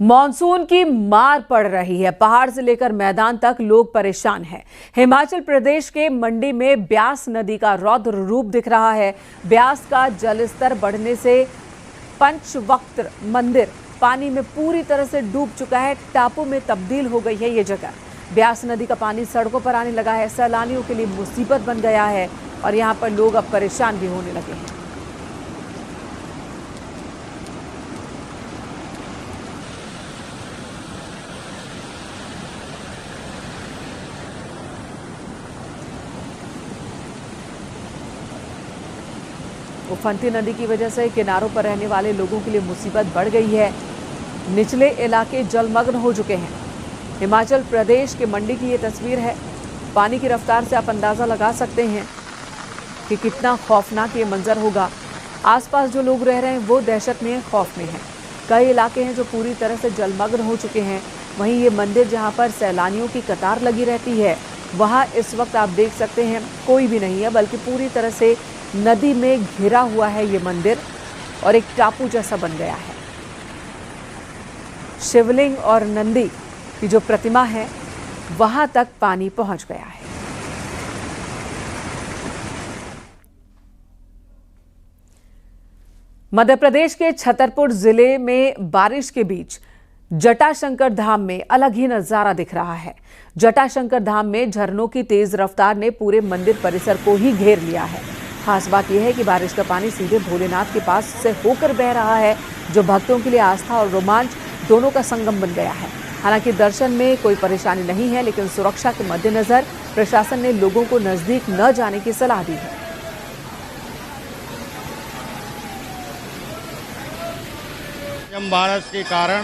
Monsoon की मार पड़ रही है। पहाड़ से लेकर मैदान तक लोग परेशान हैं। हिमाचल प्रदेश के मंडी में ब्यास नदी का रौद्र रूप दिख रहा है। ब्यास का जलस्तर बढ़ने से पंचवक्त मंदिर पानी में पूरी तरह से डूब चुका है। टापू में तब्दील हो गई है ये जगह। ब्यास नदी का पानी सड़कों पर आने लगा है। सैलानियों के लिए मुसीबत बन गया है और यहाँ पर लोग अब परेशान भी होने लगे हैं। उफनती नदी की वजह से किनारों पर रहने वाले लोगों के लिए मुसीबत बढ़ गई है। निचले इलाके जलमग्न हो चुके हैं। हिमाचल प्रदेश के मंडी की ये तस्वीर है। पानी की रफ्तार से आप अंदाज़ा लगा सकते हैं कि कितना खौफनाक ये मंजर होगा। आसपास जो लोग रह रहे हैं वो दहशत में, खौफ में हैं। कई इलाके हैं जो पूरी तरह से जलमग्न हो चुके हैं। वहीं ये मंदिर जहाँ पर सैलानियों की कतार लगी रहती है, वहाँ इस वक्त आप देख सकते हैं कोई भी नहीं है, बल्कि पूरी तरह से नदी में घिरा हुआ है ये मंदिर और एक टापू जैसा बन गया है। शिवलिंग और नंदी की जो प्रतिमा है वहां तक पानी पहुंच गया है। मध्य प्रदेश के छतरपुर जिले में बारिश के बीच जटाशंकर धाम में अलग ही नजारा दिख रहा है। जटाशंकर धाम में झरनों की तेज रफ्तार ने पूरे मंदिर परिसर को ही घेर लिया है। खास बात यह है कि बारिश का पानी सीधे भोलेनाथ के पास से होकर बह रहा है, जो भक्तों के लिए आस्था और रोमांच दोनों का संगम बन गया है। हालांकि दर्शन में कोई परेशानी नहीं है, लेकिन सुरक्षा के मद्देनजर प्रशासन ने लोगों को नजदीक न जाने की सलाह दी है। बारिश के कारण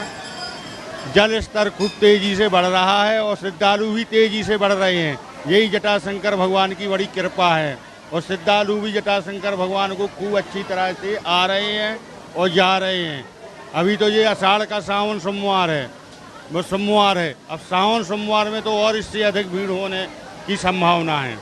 जल स्तर खूब तेजी से बढ़ रहा है और श्रद्धालु भी तेजी से बढ़ रहे हैं। यही जटाशंकर भगवान की बड़ी कृपा है और श्रद्धालु भी जटाशंकर भगवान को खूब अच्छी तरह से आ रहे हैं और जा रहे हैं। अभी तो ये आषाढ़ का सावन सोमवार है, वो सोमवार है। अब सावन सोमवार में तो और इससे अधिक भीड़ होने की संभावना है।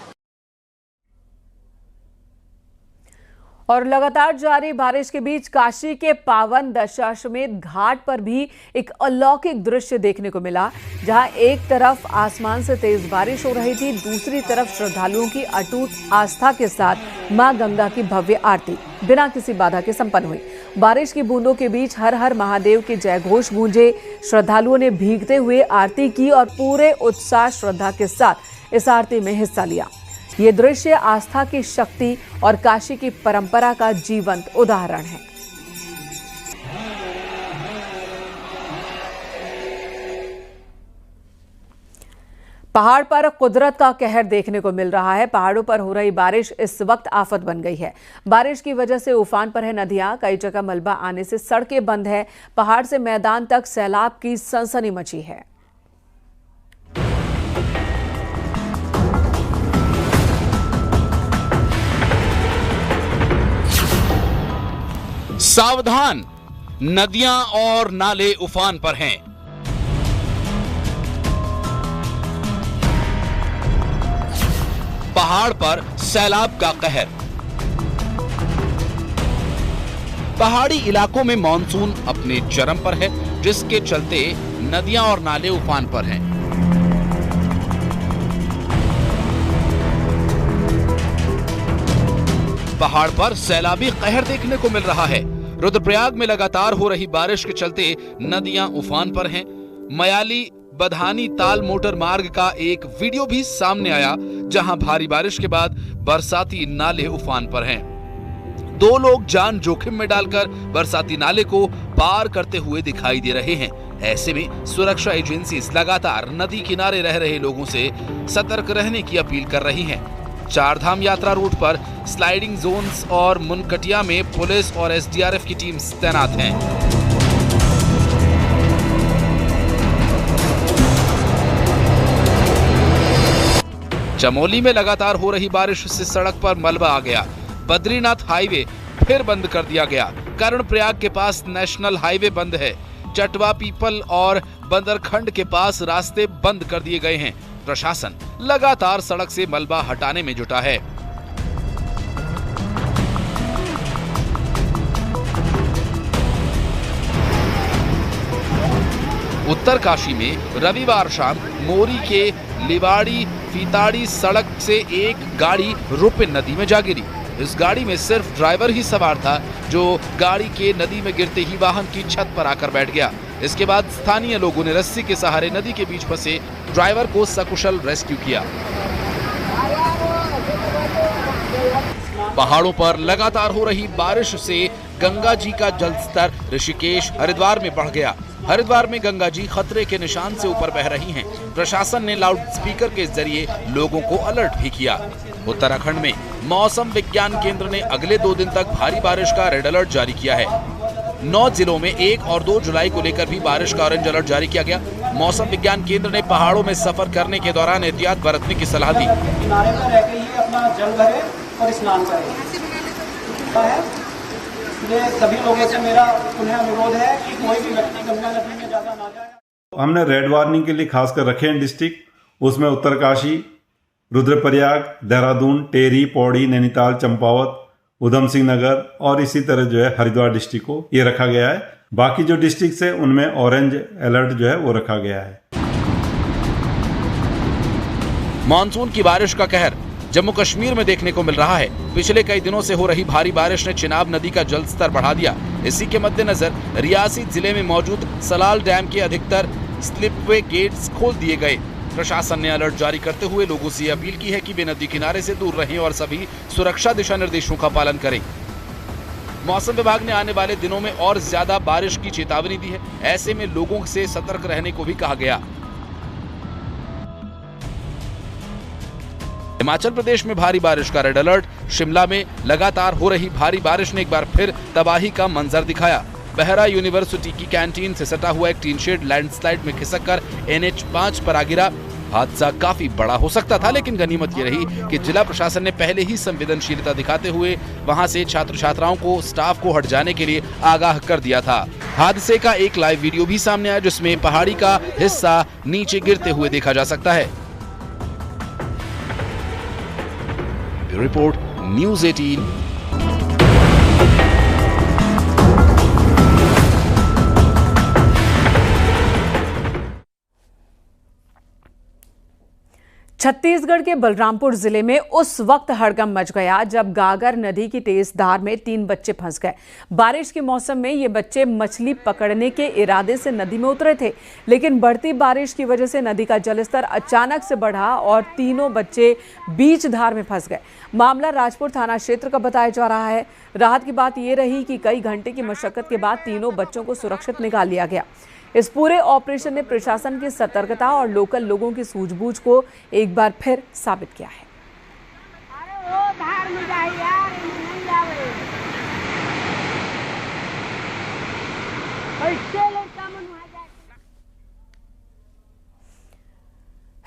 और लगातार जारी बारिश के बीच काशी के पावन दशाश्वमेध घाट पर भी एक अलौकिक दृश्य देखने को मिला, जहां एक तरफ आसमान से तेज बारिश हो रही थी, दूसरी तरफ श्रद्धालुओं की अटूट आस्था के साथ मां गंगा की भव्य आरती बिना किसी बाधा के संपन्न हुई। बारिश की बूंदों के बीच हर हर महादेव के जयघोष गूंजे। श्रद्धालुओं ने भीगते हुए आरती की और पूरे उत्साह श्रद्धा के साथ इस आरती में हिस्सा लिया। ये दृश्य आस्था की शक्ति और काशी की परंपरा का जीवंत उदाहरण है। पहाड़ पर कुदरत का कहर देखने को मिल रहा है। पहाड़ों पर हो रही बारिश इस वक्त आफत बन गई है। बारिश की वजह से उफान पर है नदियां, कई जगह मलबा आने से सड़कें बंद है। पहाड़ से मैदान तक सैलाब की सनसनी मची है। सावधान, नदियां और नाले उफान पर हैं। पहाड़ पर सैलाब का कहर। पहाड़ी इलाकों में मॉनसून अपने चरम पर है, जिसके चलते नदियां और नाले उफान पर हैं। पहाड़ पर सैलाबी कहर देखने को मिल रहा है। रुद्रप्रयाग में लगातार हो रही बारिश के चलते नदियां उफान पर हैं। मयाली बधानी ताल मोटर मार्ग का एक वीडियो भी सामने आया, जहां भारी बारिश के बाद बरसाती नाले उफान पर हैं। 2 लोग जान जोखिम में डालकर बरसाती नाले को पार करते हुए दिखाई दे रहे हैं। ऐसे में सुरक्षा एजेंसीज लगातार नदी किनारे रह रहे लोगों से सतर्क रहने की अपील कर रही हैं। चारधाम यात्रा रूट पर स्लाइडिंग जोन्स और मुनकटिया में पुलिस और एसडीआरएफ की टीम तैनात हैं। चमोली में लगातार हो रही बारिश से सड़क पर मलबा आ गया। बद्रीनाथ हाईवे फिर बंद कर दिया गया। कर्णप्रयाग के पास नेशनल हाईवे बंद है। चटवा पीपल और बंदरखंड के पास रास्ते बंद कर दिए गए हैं। प्रशासन लगातार सड़क से मलबा हटाने में जुटा है। उत्तरकाशी में रविवार शाम मोरी के लिवाड़ी फीताड़ी सड़क से एक गाड़ी रुपिन नदी में जा गिरी। इस गाड़ी में सिर्फ ड्राइवर ही सवार था, जो गाड़ी के नदी में गिरते ही वाहन की छत पर आकर बैठ गया। इसके बाद स्थानीय लोगों ने रस्सी के सहारे नदी के बीच फंसे ड्राइवर को सकुशल रेस्क्यू किया। पहाड़ों पर लगातार हो रही बारिश से गंगा जी का जलस्तर ऋषिकेश हरिद्वार में बढ़ गया। हरिद्वार में गंगा जी खतरे के निशान से ऊपर बह रही हैं। प्रशासन ने लाउड स्पीकर के जरिए लोगों को अलर्ट भी किया। उत्तराखंड में मौसम विज्ञान केंद्र ने अगले 2 दिन तक भारी बारिश का रेड अलर्ट जारी किया है। 9 जिलों में 1 और 2 जुलाई को लेकर भी बारिश का ऑरेंज अलर्ट जारी किया गया। मौसम विज्ञान केंद्र ने पहाड़ों में सफर करने के दौरान एहतियात बरतने की सलाह दी। किनारे पर रहकर ही अपना जल भरे और स्नान करें। ये सभी लोगों से मेरा पुनः अनुरोध है कि कोई भी व्यक्ति गंगा नदी में ज्यादा ना जाए। हमने रेड वार्निंग के लिए खासकर रखे हैं डिस्ट्रिक्ट, उसमें उत्तरकाशी, रुद्रप्रयाग, देहरादून, टेहरी, पौड़ी, नैनीताल, चंपावत, उधम सिंह नगर और इसी तरह जो है हरिद्वार डिस्ट्रिक्ट को ये रखा गया है। बाकी जो डिस्ट्रिक्ट है उनमें ऑरेंज अलर्ट जो है वो रखा गया है। मानसून की बारिश का कहर जम्मू कश्मीर में देखने को मिल रहा है। पिछले कई दिनों से हो रही भारी बारिश ने चिनाब नदी का जलस्तर बढ़ा दिया। इसी के मद्देनजर रियासी जिले में मौजूद सलाल डैम के अधिकतर स्लिपवे गेट्स खोल दिए गए। प्रशासन ने अलर्ट जारी करते हुए लोगों से अपील की है कि वे नदी किनारे से दूर रहें और सभी सुरक्षा दिशा निर्देशों का पालन करें। मौसम विभाग ने आने वाले दिनों में और ज्यादा बारिश की चेतावनी दी है। ऐसे में लोगों से सतर्क रहने को भी कहा गया। हिमाचल प्रदेश में भारी बारिश का रेड अलर्ट। शिमला में लगातार हो रही भारी बारिश ने एक बार फिर तबाही का मंजर दिखाया। बहरा यूनिवर्सिटी की कैंटीन से सटा हुआ एक टीन शेड लैंडस्लाइड में खिसककर NH5 पर आ गिरा। हादसा काफी बड़ा हो सकता था, लेकिन गनीमत ये रही कि जिला प्रशासन ने पहले ही संवेदनशीलता दिखाते हुए वहां से छात्र छात्राओं को, स्टाफ को हट जाने के लिए आगाह कर दिया था। हादसे का एक लाइव वीडियो भी सामने आया, जिसमें पहाड़ी का हिस्सा नीचे गिरते हुए देखा जा सकता है। Report news 18। छत्तीसगढ़ के बलरामपुर जिले में उस वक्त हड़कंप मच गया जब गागर नदी की तेज धार में 3 बच्चे फंस गए। बारिश के मौसम में ये बच्चे मछली पकड़ने के इरादे से नदी में उतरे थे, लेकिन बढ़ती बारिश की वजह से नदी का जलस्तर अचानक से बढ़ा और तीनों बच्चे बीच धार में फंस गए। मामला राजपुर थाना क्षेत्र का बताया जा रहा है। राहत की बात यह रही कि कई घंटे की मशक्कत के बाद तीनों बच्चों को सुरक्षित निकाल लिया गया। इस पूरे ऑपरेशन ने प्रशासन की सतर्कता और लोकल लोगों की सूझबूझ को एक बार फिर साबित किया है।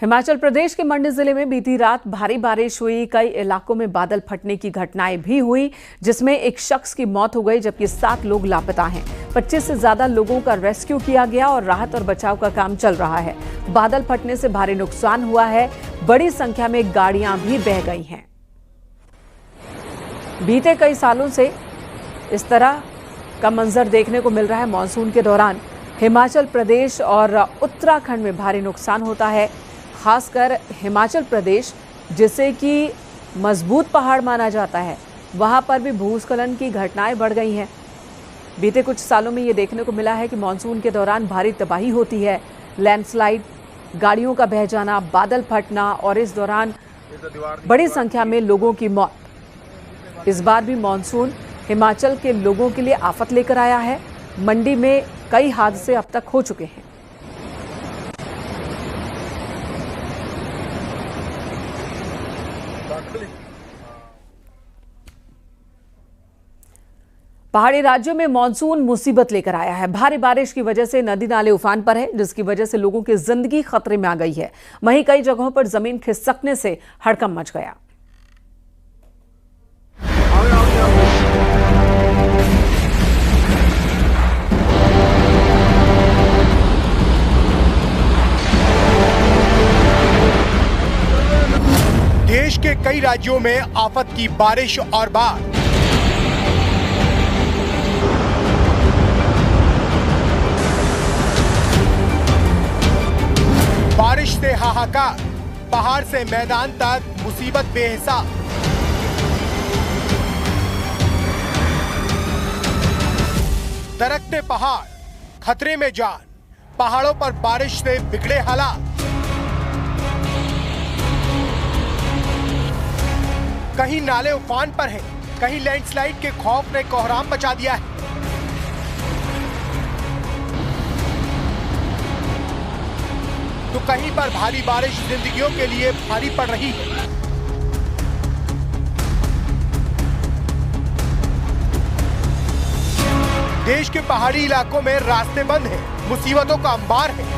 हिमाचल प्रदेश के मंडी जिले में बीती रात भारी बारिश हुई। कई इलाकों में बादल फटने की घटनाएं भी हुई, जिसमें एक शख्स की मौत हो गई जबकि 7 लोग लापता हैं। 25 से ज्यादा लोगों का रेस्क्यू किया गया और राहत और बचाव का काम चल रहा है। बादल फटने से भारी नुकसान हुआ है। बड़ी संख्या में गाड़ियां भी बह गई हैं। बीते कई सालों से इस तरह का मंजर देखने को मिल रहा है। मानसून के दौरान हिमाचल प्रदेश और उत्तराखंड में भारी नुकसान होता है। खासकर हिमाचल प्रदेश, जिसे कि मजबूत पहाड़ माना जाता है, वहां पर भी भूस्खलन की घटनाएं बढ़ गई हैं। बीते कुछ सालों में ये देखने को मिला है कि मानसून के दौरान भारी तबाही होती है। लैंडस्लाइड, गाड़ियों का बह जाना, बादल फटना और इस दौरान बड़ी संख्या में लोगों की मौत। इस बार भी मानसून हिमाचल के लोगों के लिए आफत लेकर आया है। मंडी में कई हादसे अब तक हो चुके हैं। पहाड़ी राज्यों में मानसून मुसीबत लेकर आया है। भारी बारिश की वजह से नदी नाले उफान पर है, जिसकी वजह से लोगों की जिंदगी खतरे में आ गई है। वहीं कई जगहों पर जमीन खिसकने से हड़कंप मच गया। देश के कई राज्यों में आफत की बारिश और बाढ़। हाहाकार, पहाड़ से मैदान तक मुसीबत बेहिसाब। दरकते पहाड़, खतरे में जान, पहाड़ों पर बारिश से बिगड़े हालात। कहीं नाले उफान पर हैं, कहीं लैंडस्लाइड के खौफ ने कोहराम मचा दिया है। तो कहीं पर भारी बारिश जिंदगियों के लिए भारी पड़ रही है। देश के पहाड़ी इलाकों में रास्ते बंद हैं, मुसीबतों का अंबार है।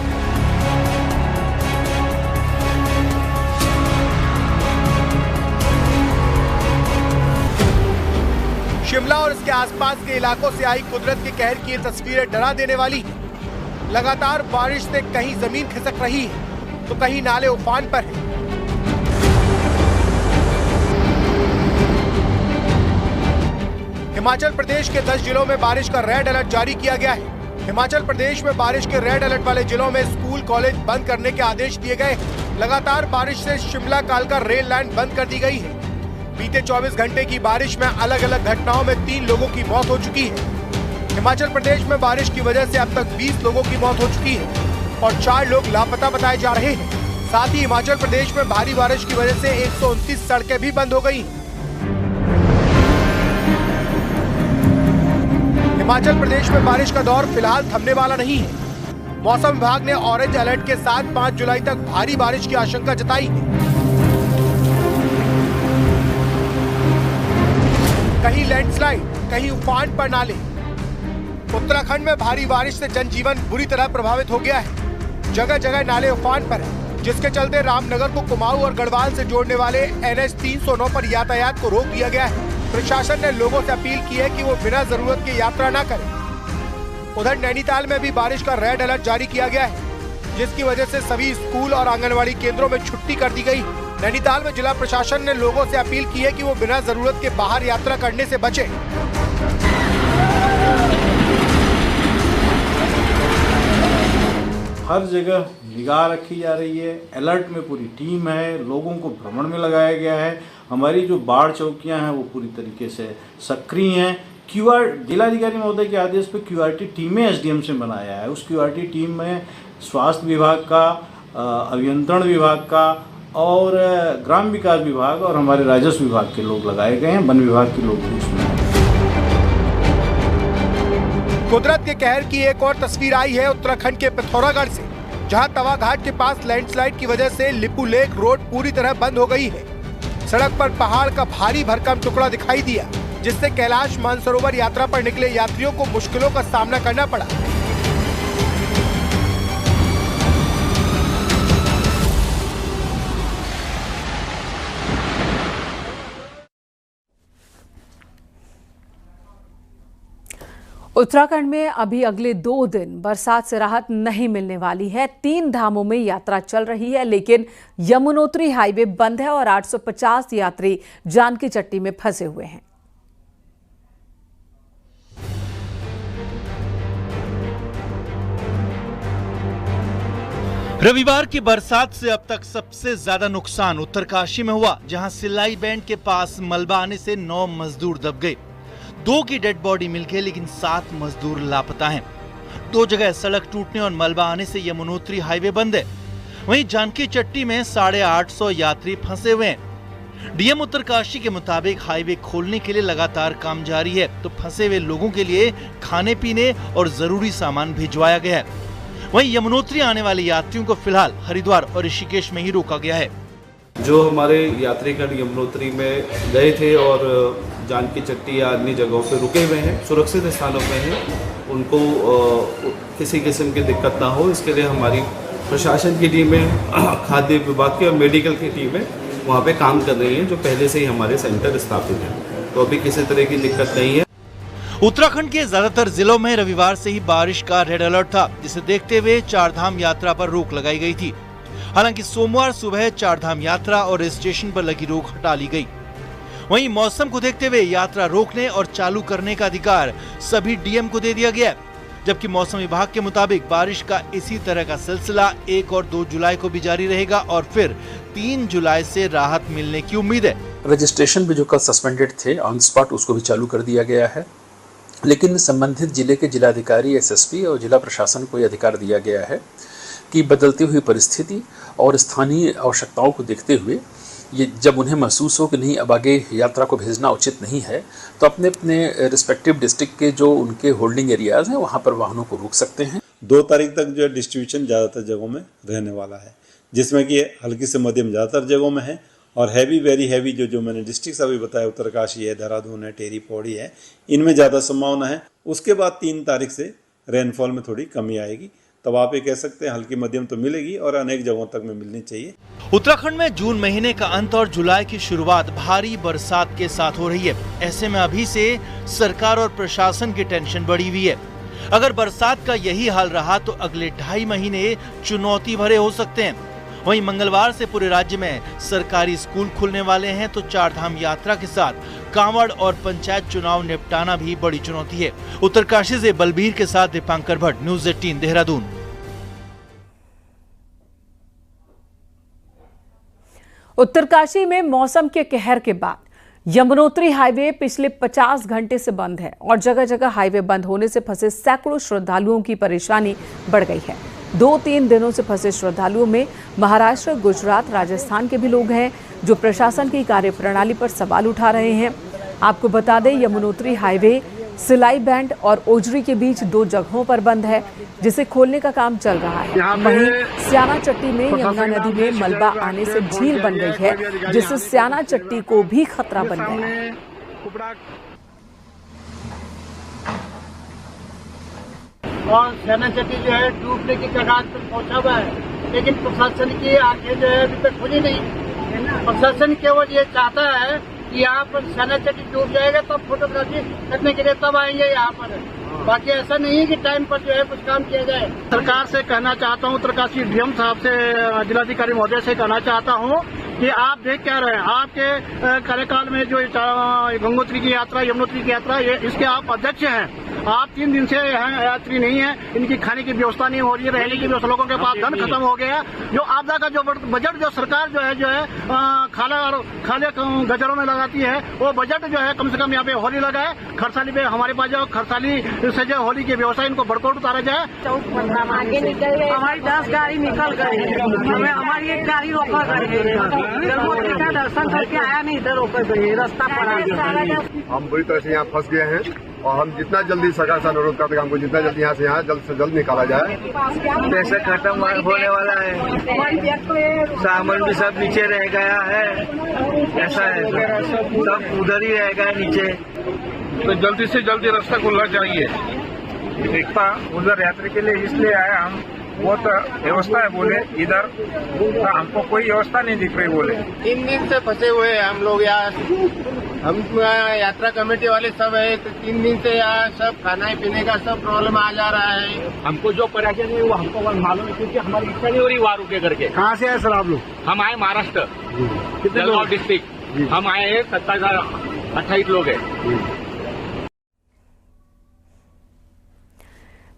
शिमला और इसके आसपास के इलाकों से आई कुदरत के कहर की ये तस्वीरें डरा देने वाली हैं। लगातार बारिश से कहीं जमीन खिसक रही है तो कहीं नाले उफान पर हैं। हिमाचल प्रदेश के 10 जिलों में बारिश का रेड अलर्ट जारी किया गया है। हिमाचल प्रदेश में बारिश के रेड अलर्ट वाले जिलों में स्कूल कॉलेज बंद करने के आदेश दिए गए। लगातार बारिश से शिमला कालका रेल लाइन बंद कर दी गई है। बीते 24 घंटे की बारिश में अलग अलग घटनाओं में 3 लोगों की मौत हो चुकी है। हिमाचल प्रदेश में बारिश की वजह से अब तक 20 लोगों की मौत हो चुकी है और 4 लोग लापता बताए जा रहे हैं। साथ ही हिमाचल प्रदेश में भारी बारिश की वजह से 129 सड़कें भी बंद हो गई। हिमाचल प्रदेश में बारिश का दौर फिलहाल थमने वाला नहीं है। मौसम विभाग ने ऑरेंज अलर्ट के साथ 5 जुलाई तक भारी बारिश की आशंका जताई है। कहीं लैंडस्लाइड, कहीं उफान पर नाले। उत्तराखंड में भारी बारिश से जनजीवन बुरी तरह प्रभावित हो गया है। जगह जगह नाले उफान पर है, जिसके चलते रामनगर को कुमाऊं और गढ़वाल से जोड़ने वाले NH 309 पर यातायात को रोक दिया गया है। प्रशासन ने लोगों से अपील की है कि वो बिना जरूरत की यात्रा न करें। उधर नैनीताल में भी बारिश का रेड अलर्ट जारी किया गया है, जिसकी वजह से सभी स्कूल और आंगनबाड़ी केंद्रों में छुट्टी कर दी गई। नैनीताल में जिला प्रशासन ने लोगों से अपील की है कि वो बिना जरूरत के बाहर यात्रा करने से बचें। हर जगह निगाह रखी जा रही है। अलर्ट में पूरी टीम है, लोगों को भ्रमण में लगाया गया है। हमारी जो बाढ़ चौकियां हैं वो पूरी तरीके से सक्रिय हैं। जिलाधिकारी महोदय के आदेश पर QRT टीमें SDM से बनाया है। उस QRT टीम में स्वास्थ्य विभाग का, अभियंत्रण विभाग का और ग्राम विकास विभाग और हमारे राजस्व विभाग के लोग लगाए गए हैं। वन विभाग के लोग भी उसमें हैं। कुदरत के कहर की एक और तस्वीर आई है उत्तराखंड के पिथौरागढ़ से, जहां तवा घाट के पास लैंडस्लाइड की वजह से लिपू लेक रोड पूरी तरह बंद हो गई है। सड़क पर पहाड़ का भारी भरकम टुकड़ा दिखाई दिया, जिससे कैलाश मानसरोवर यात्रा पर निकले यात्रियों को मुश्किलों का सामना करना पड़ा। उत्तराखंड में अभी अगले 2 दिन बरसात से राहत नहीं मिलने वाली है। 3 धामों में यात्रा चल रही है, लेकिन यमुनोत्री हाईवे बंद है और 850 यात्री जानकी चट्टी में फंसे हुए हैं। रविवार की बरसात से अब तक सबसे ज्यादा नुकसान उत्तरकाशी में हुआ, जहां सिल्लाई बैंड के पास मलबा आने से 9 मजदूर दब गए। 2 की डेड बॉडी मिल गई, लेकिन 7 मजदूर लापता हैं। 2 जगह सड़क टूटने और मलबा आने से यमुनोत्री हाईवे बंद है। वहीं जानकी चट्टी में 850 यात्री फंसे हुए हैं। डीएम उत्तरकाशी के मुताबिक हाईवे खोलने के लिए लगातार काम जारी है, तो फंसे हुए लोगों के लिए खाने पीने और जरूरी सामान भिजवाया गया है। वहीं यमुनोत्री आने वाले यात्रियों को फिलहाल हरिद्वार और ऋषिकेश में ही रोका गया है। जो हमारे यात्रीगण यमुनोत्री में गए थे और जानकी चट्टी या अन्य जगहों पर रुके हुए हैं, सुरक्षित स्थानों पे हैं, उनको किसी किस्म की दिक्कत ना हो, इसके लिए हमारी प्रशासन की टीमें, खाद्य विभाग की और मेडिकल की टीमें वहाँ पे काम कर रही हैं, जो पहले से ही हमारे सेंटर स्थापित हैं। तो अभी किसी तरह की दिक्कत नहीं है। उत्तराखंड के ज्यादातर जिलों में रविवार से ही बारिश का रेड अलर्ट था, जिसे देखते हुए 4 धाम यात्रा पर रोक लगाई गई थी। हालांकि सोमवार सुबह 4 धाम यात्रा और स्टेशन पर लगी रोक हटा ली गई। वहीं मौसम को देखते हुए यात्रा रोकने और चालू करने का अधिकार सभी डीएम को दे दिया गया। जबकि मौसम विभाग के मुताबिक बारिश का इसी तरह का सिलसिला 1 और 2 जुलाई को भी जारी रहेगा और फिर 3 जुलाई से राहत मिलने की उम्मीद है। रजिस्ट्रेशन भी जो कल सस्पेंडेड थे ऑन स्पॉट, उसको भी चालू कर दिया गया है, लेकिन संबंधित जिले के जिलाधिकारी, एसएसपी और जिला प्रशासन को यह अधिकार दिया गया है कि बदलती हुई परिस्थिति और स्थानीय आवश्यकताओं को देखते हुए ये जब उन्हें महसूस हो कि नहीं अब आगे यात्रा को भेजना उचित नहीं है, तो अपने अपने रिस्पेक्टिव डिस्ट्रिक्ट के जो उनके होल्डिंग एरियाज हैं वहाँ पर वाहनों को रोक सकते हैं। 2 तारीख तक जो है डिस्ट्रीब्यूशन ज़्यादातर जगहों में रहने वाला है, जिसमें कि हल्की से मध्यम ज़्यादातर जगहों में है और हैवी, वेरी हैवी जो मैंने डिस्ट्रिक्ट अभी बताया, उत्तरकाशी है, देहरादून है, टेरी, पौड़ी है, इनमें ज़्यादा संभावना है। उसके बाद 3 तारीख से रेनफॉल में थोड़ी कमी आएगी, तब आप ये कह सकते हैं हल्की मध्यम तो मिलेगी और अनेक जगहों तक में मिलनी चाहिए। उत्तराखंड में जून महीने का अंत और जुलाई की शुरुआत भारी बरसात के साथ हो रही है। ऐसे में अभी से सरकार और प्रशासन की टेंशन बढ़ी हुई है। अगर बरसात का यही हाल रहा तो अगले 2.5 महीने चुनौती भरे हो सकते हैं। वहीं मंगलवार से पूरे राज्य में सरकारी स्कूल खुलने वाले हैं, तो 4 धाम यात्रा के साथ कांवड़ और पंचायत चुनाव निपटाना भी बड़ी चुनौती है। उत्तरकाशी से बलबीर के साथ दीपांकर भट्ट, न्यूज़ 18 देहरादून। उत्तरकाशी में मौसम के कहर के बाद यमुनोत्री हाईवे पिछले 50 घंटे से बंद है और जगह जगह हाईवे बंद होने से फंसे सैकड़ों श्रद्धालुओं की परेशानी बढ़ गई है। 2-3 दिनों से फंसे श्रद्धालुओं में महाराष्ट्र, गुजरात, राजस्थान के भी लोग हैं जो प्रशासन की कार्यप्रणाली पर सवाल उठा रहे हैं। आपको बता दें, यमुनोत्री हाईवे सिलाई बैंड और ओजरी के बीच 2 जगहों पर बंद है, जिसे खोलने का काम चल रहा है। वहीं स्याना चट्टी में यमुना नदी में मलबा आने से झील बन गई है, जिससे स्याना चट्टी को भी खतरा बन गया है। और स्याना चट्टी जो है डूबने की कगार पर पहुंचा हुआ है, लेकिन प्रशासन की आंखें जो है अभी तक खुली नहीं। प्रशासन केवल ये चाहता है कि यहाँ पर स्याना चट्टी डूब जाएगा तब फोटोग्राफी करने के लिए तब आएंगे यहाँ पर। बाकी ऐसा नहीं है कि टाइम पर जो है कुछ काम किया जाए। सरकार से कहना चाहता हूँ, उत्तरकाशी डीएम साहब से, जिलाधिकारी महोदय से कहना चाहता हूँ कि आप देख क्या रहे हैं, आपके कार्यकाल में जो गंगोत्री की यात्रा, यमुनोत्री की यात्रा, ये इसके आप अध्यक्ष हैं। आप 3 दिन से यहाँ यात्री नहीं है, इनकी खाने की व्यवस्था नहीं हो रही है, रहने की व्यवस्था, लोगों के पास धन खत्म हो गया। जो आपदा का जो बजट जो सरकार जो है खाले गजरों में लगाती है, वो बजट जो है कम से कम यहाँ पे होली लगाए। खरसाली पे हमारे पास जो खरसाली से जो होली की व्यवस्था, इनको बड़कोट उतारा जाए। आगे निकल गए, हमारी 10 गाड़ी निकल गई, हमारी एक गाड़ी रोका गई, गंगोत्री का दर्शन करके आया नहीं, इधर रोका गई, रास्ता पर आ गया। हम बुरी तरह से यहाँ फंस गए हैं और हम जितना जल्दी सरकार से अनुरोध करते हैं हमको जितना जल्दी यहाँ से जल्द से जल्द निकाला जाए। पैसा खत्म होने वाला है, सामान भी सब नीचे रह गया है, ऐसा है, सब उधर ही रह गया नीचे, तो जल्दी से जल्दी रास्ता खुलना चाहिए। एकता उधर यात्री के लिए इसलिए आया हम, वो तो व्यवस्था है बोले, इधर तो हमको कोई व्यवस्था नहीं दिख रही बोले। 3 दिन से फंसे हुए हैं हम लोग यहाँ, हम यात्रा कमेटी वाले सब है, 3 दिन से यहाँ सब खाना पीने का सब प्रॉब्लम आ जा रहा है। हमको जो परेशानी है वो हमको मालूम है, क्योंकि हमारी इच्छा नहीं हो रही वहाँ रुके करके। कहाँ से आए सर आप लोग? हम आए महाराष्ट्र, जलगांव डिस्ट्रिक्ट। हम आए हैं 27-28 लोग हैं।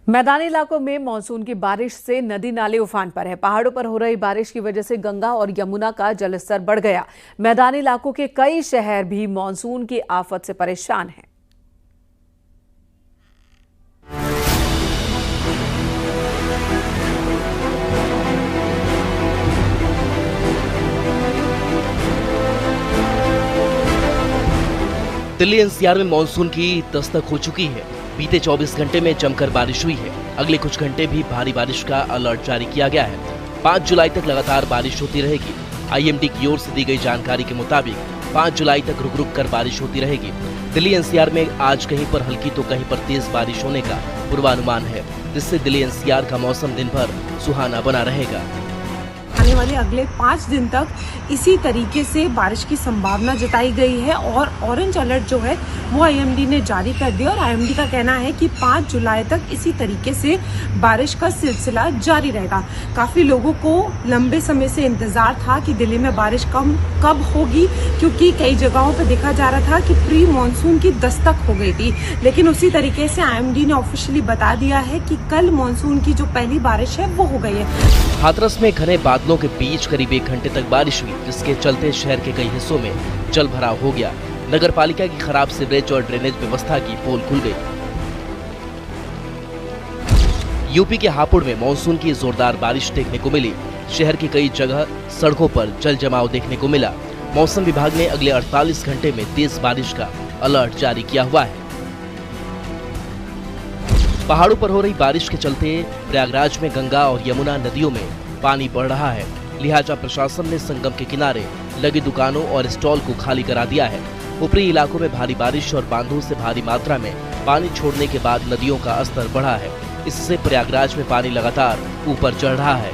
मैदानी इलाकों में मानसून की बारिश से नदी नाले उफान पर है। पहाड़ों पर हो रही बारिश की वजह से गंगा और यमुना का जलस्तर बढ़ गया। मैदानी इलाकों के कई शहर भी मानसून की आफत से परेशान हैं। दिल्ली एनसीआर में मानसून की दस्तक हो चुकी है। बीते 24 घंटे में जमकर बारिश हुई है। अगले कुछ घंटे भी भारी बारिश का अलर्ट जारी किया गया है। 5 जुलाई तक लगातार बारिश होती रहेगी। आईएमडी की ओर से दी गई जानकारी के मुताबिक 5 जुलाई तक रुक रुक कर बारिश होती रहेगी। दिल्ली एनसीआर में आज कहीं पर हल्की तो कहीं पर तेज बारिश होने का पूर्वानुमान है, जिससे दिल्ली एनसीआर का मौसम दिन भर सुहाना बना रहेगा। आने वाले अगले 5 दिन तक इसी तरीके से बारिश की संभावना जताई गई है और ऑरेंज अलर्ट जो है वो आईएमडी ने जारी कर दिया और आईएमडी का कहना है कि 5 जुलाई तक इसी तरीके से बारिश का सिलसिला जारी रहेगा। काफ़ी लोगों को लंबे समय से इंतज़ार था कि दिल्ली में बारिश कब होगी, क्योंकि कई जगहों पर देखा जा रहा था कि प्री मानसून की दस्तक हो गई थी, लेकिन उसी तरीके से आईएमडी ने ऑफिशियली बता दिया है कि कल मानसून की जो पहली बारिश है वो हो गई है। हाथरस में घने बादलों के बीच करीब 1 घंटे तक बारिश हुई, जिसके चलते शहर के कई हिस्सों में जल भराव हो गया। नगर पालिका की खराब सीवरेज और ड्रेनेज व्यवस्था की पोल खुल गई। यूपी के हापुड़ में मानसून की जोरदार बारिश देखने को मिली। शहर की कई जगह सड़कों पर जल जमाव देखने को मिला। मौसम विभाग ने अगले 48 घंटे में तेज बारिश का अलर्ट जारी किया हुआ है। पहाड़ों पर हो रही बारिश के चलते प्रयागराज में गंगा और यमुना नदियों में पानी बढ़ रहा है। लिहाजा प्रशासन ने संगम के किनारे लगी दुकानों और स्टॉल को खाली करा दिया है। ऊपरी इलाकों में भारी बारिश और बांधों से भारी मात्रा में पानी छोड़ने के बाद नदियों का स्तर बढ़ा है। इससे प्रयागराज में पानी लगातार ऊपर चढ़ रहा है।